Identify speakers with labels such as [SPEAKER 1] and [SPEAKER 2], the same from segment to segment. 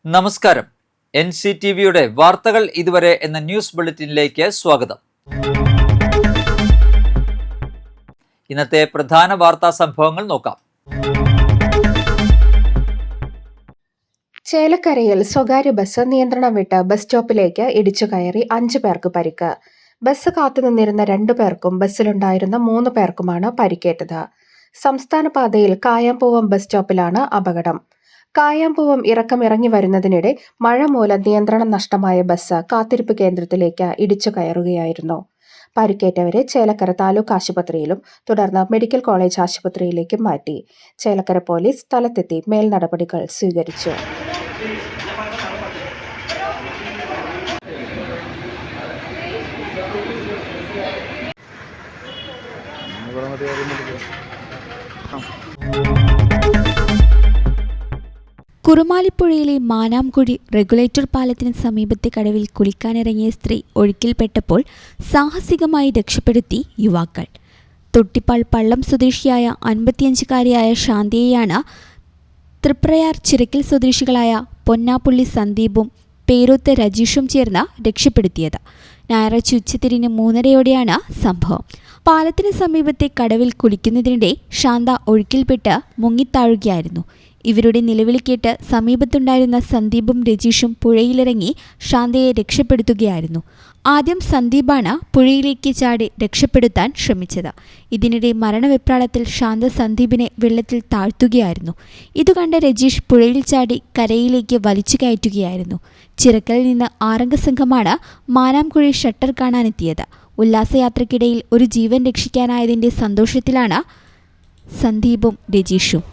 [SPEAKER 1] നമസ്കാരം. NCTVയുടെ വാർത്തകൾ ഇതുവരെ എന്ന ന്യൂസ് ബുള്ളറ്റിനിലേക്ക് സ്വാഗതം. ഇന്നത്തെ പ്രധാന വാർത്താ സംഭവങ്ങൾ നോക്കാം.
[SPEAKER 2] ചേലക്കരയിൽ സ്വകാര്യ ബസ് നിയന്ത്രണം വിട്ട് ബസ് സ്റ്റോപ്പിലേക്ക് ഇടിച്ചു കയറി 5 പേർക്ക് പരിക്ക്. ബസ് കാത്തുനിന്നിരുന്ന 2 പേർക്കും ബസ്സിലുണ്ടായിരുന്ന 3 പേർക്കുമാണ് പരിക്കേറ്റത്. സംസ്ഥാന പാതയിൽ കായാമ്പൂവം ബസ് സ്റ്റോപ്പിലാണ് അപകടം. കായാമ്പൂവം ഇറങ്ങി വരുന്നതിനിടെ മഴ മൂലം നിയന്ത്രണം നഷ്ടമായ ബസ് കാത്തിരിപ്പ് കേന്ദ്രത്തിലേക്ക് ഇടിച്ചു കയറുകയായിരുന്നു. പരിക്കേറ്റവരെ ചേലക്കര താലൂക്ക് ആശുപത്രിയിലും തുടർന്ന് മെഡിക്കൽ കോളേജ് ആശുപത്രിയിലേക്കും മാറ്റി. ചേലക്കര പോലീസ് സ്ഥലത്തെത്തി മേൽനടപടികൾ സ്വീകരിച്ചു.
[SPEAKER 3] കുറുമാലിപ്പുഴയിലെ മാനാംകുഴി റെഗുലേറ്റർ പാലത്തിന് സമീപത്തെ കടവിൽ കുളിക്കാനിറങ്ങിയ സ്ത്രീ ഒഴുക്കിൽപ്പെട്ടപ്പോൾ സാഹസികമായി രക്ഷപ്പെടുത്തി യുവാക്കൾ. തൊട്ടിപ്പാൾ പള്ളം സ്വദേശിയായ 55-കാരിയായ ശാന്തയെയാണ് തൃപ്രയാർ ചിറക്കൽ സ്വദേശികളായ പൊന്നാപ്പുള്ളി സന്ദീപും പേരൂത്ത് രജീഷും ചേർന്ന് രക്ഷപ്പെടുത്തിയത്. ഞായറാഴ്ച ഉച്ചതിരിഞ്ഞ് 3:30യോടെയാണ് സംഭവം. പാലത്തിന് സമീപത്തെ കടവിൽ കുളിക്കുന്നതിനിടെ ശാന്ത ഒഴുക്കിൽപ്പെട്ട് മുങ്ങിത്താഴുകയായിരുന്നു. ഇവരുടെ നിലവിളി കേട്ട് സമീപത്തുണ്ടായിരുന്ന സന്ദീപും രജീഷും പുഴയിലിറങ്ങി ശാന്തയെ രക്ഷപ്പെടുത്തുകയായിരുന്നു. ആദ്യം സന്ദീപാണ് പുഴയിലേക്ക് ചാടി രക്ഷപ്പെടുത്താൻ ശ്രമിച്ചത്. ഇതിനിടെ മരണവെപ്രാളത്തിൽ ശാന്ത സന്ദീപിനെ വെള്ളത്തിൽ താഴ്ത്തുകയായിരുന്നു. ഇതുകണ്ട രജീഷ് പുഴയിൽ ചാടി കരയിലേക്ക് വലിച്ചു കയറ്റുകയായിരുന്നു. ചിറക്കലിൽ നിന്ന് 6-അംഗ സംഘമാണ് മാനാംകുഴി ഷട്ടർ കാണാനെത്തിയത്. ഉല്ലാസയാത്രയ്ക്കിടയിൽ ഒരു ജീവൻ രക്ഷിക്കാനായതിന്റെ സന്തോഷത്തിലാണ് സന്ദീപും രജീഷും.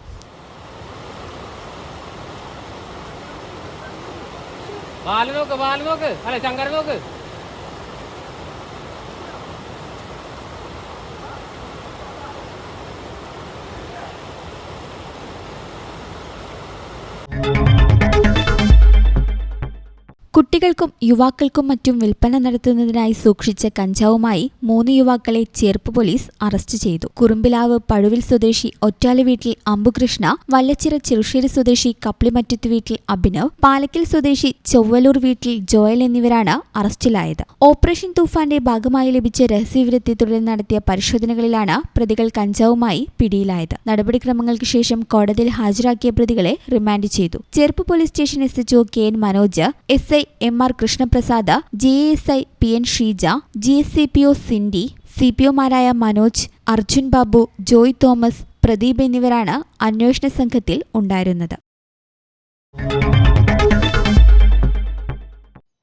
[SPEAKER 3] കുട്ടികൾക്കും യുവാക്കൾക്കും മറ്റും വിൽപ്പന നടത്തുന്നതിനായി സൂക്ഷിച്ച കഞ്ചാവുമായി 3 യുവാക്കളെ ചേർപ്പ് പോലീസ് അറസ്റ്റ് ചെയ്തു. കുറുമ്പിലാവ് പഴുവിൽ സ്വദേശി ഒറ്റാലി വീട്ടിൽ അമ്പുകൃഷ്ണ, വല്ലച്ചിറ ചെറുശ്ശേരി സ്വദേശി കപ്ലിമറ്റത്ത് വീട്ടിൽ അഭിനവ്, പാലക്കൽ സ്വദേശി ചൊവ്വലൂർ വീട്ടിൽ ജോയൽ എന്നിവരാണ് അറസ്റ്റിലായത്. ഓപ്പറേഷൻ തൂഫാന്റെ ഭാഗമായി ലഭിച്ച രഹസ്യവിവരത്തെ തുടർന്ന് നടത്തിയ പരിശോധനകളിലാണ് പ്രതികൾ കഞ്ചാവുമായി പിടിയിലായത്. നടപടിക്രമങ്ങൾക്ക് ശേഷം കോടതിയിൽ ഹാജരാക്കിയ പ്രതികളെ റിമാൻഡ് ചെയ്തു. Cherpu police station SHO KN Manoj, SI MR Krishnaprasad, JSI PN Sheeja, GSCPO Cindy, CPOമാരായ മനോജ്, അർജുൻ ബാബു, ജോയ് തോമസ്, പ്രദീപ് എന്നിവരാണ് അന്വേഷണ സംഘത്തിൽ ഉണ്ടായിരുന്നത്.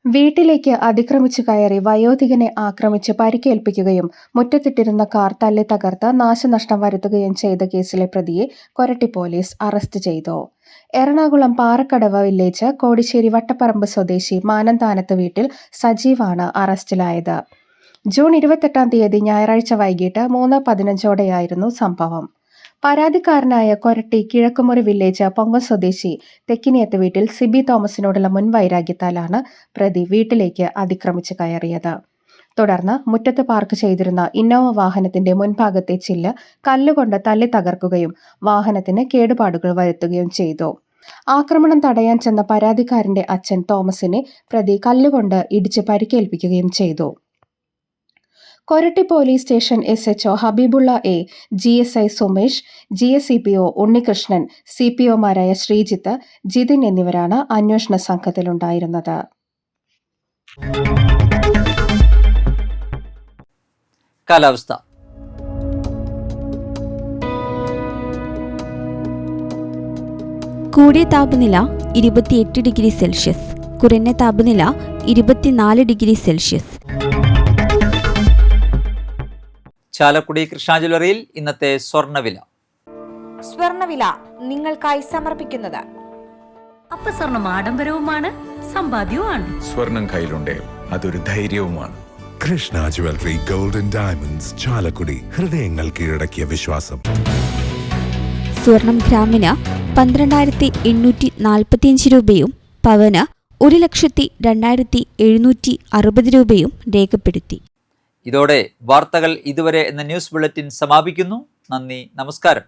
[SPEAKER 2] വീട്ടിലേക്ക് അതിക്രമിച്ചു കയറി വയോധികനെ ആക്രമിച്ച് പരിക്കേൽപ്പിക്കുകയും മുറ്റത്തിട്ടിരുന്ന കാർ തല്ലി തകർത്ത് നാശനഷ്ടം വരുത്തുകയും ചെയ്ത കേസിലെ പ്രതിയെ കൊരട്ടി പോലീസ് അറസ്റ്റ് ചെയ്തു. എറണാകുളം പാറക്കടവ് വില്ലേജ് കോടിശ്ശേരി വട്ടപ്പറമ്പ് സ്വദേശി മാനന്താനത്ത് വീട്ടിൽ സജീവാണ് അറസ്റ്റിലായത്. ജൂൺ 28-ാം തീയതി ഞായറാഴ്ച വൈകിട്ട് 3:15ഓടെയായിരുന്നു സംഭവം. പരാതിക്കാരനായ കൊരട്ടി കിഴക്കുമുറി വില്ലേജ് പൊങ്കം സ്വദേശി തെക്കിനിയത്ത് വീട്ടിൽ സിബി തോമസിനോടുള്ള മുൻവൈരാഗ്യത്താലാണ് പ്രതി വീട്ടിലേക്ക് അതിക്രമിച്ച് കയറിയത്. തുടർന്ന് മുറ്റത്ത് പാർക്ക് ചെയ്തിരുന്ന ഇന്നോവ വാഹനത്തിന്റെ മുൻഭാഗത്തെ ചില്ല് കല്ലുകൊണ്ട് തല്ലി തകർക്കുകയും വാഹനത്തിന് കേടുപാടുകൾ വരുത്തുകയും ചെയ്തു. ആക്രമണം തടയാൻ ചെന്ന പരാതിക്കാരന്റെ അച്ഛൻ തോമസിനെ പ്രതി കല്ലുകൊണ്ട് ഇടിച്ച് പരിക്കേൽപ്പിക്കുകയും ചെയ്തു. Koratty police station SHO Habeebulla A, GSI Sumesh, GSCPO Unnikrishnan, CPOമാരായ ശ്രീജിത്ത്, ജിതിൻ എന്നിവരാണ് അന്വേഷണ സംഘത്തിലുണ്ടായിരുന്നത്.
[SPEAKER 1] കാലാവസ്ഥ.
[SPEAKER 3] കൂടിയ താപനില 28 ഡിഗ്രി സെൽഷ്യസ്, കുറഞ്ഞ താപനില 24 ഡിഗ്രി സെൽഷ്യസ്.
[SPEAKER 1] ചാലക്കുടി കൃഷ്ണ ജ്വല്ലറിയിൽ ഇന്നത്തെ സ്വർണ്ണവില
[SPEAKER 4] നിങ്ങൾക്കായി സമർപ്പിക്കുന്നത് അപ്പസ്വർണം ആഡംബരവുമാണ്, സമ്പാദ്യവുമാണ്.
[SPEAKER 5] സ്വർണം കയ്യിലുണ്ടേ അതൊരു ധൈര്യവുമാണ്.
[SPEAKER 6] Krishna jewellery gold and diamonds, Chalakudy. ഹൃദയങ്ങൾ കീഴടക്കിയ വിശ്വാസം.
[SPEAKER 3] സ്വർണം ഗ്രാമിന് 12,845 രൂപയും പവന് 1,02,760 രൂപയും രേഖപ്പെടുത്തി.
[SPEAKER 1] ഇതോടെ വാർത്തകൾ ഇതുവരെ എന്ന ന്യൂസ് ബുള്ളറ്റിൻ സമാപിക്കുന്നു. നന്ദി, നമസ്കാരം.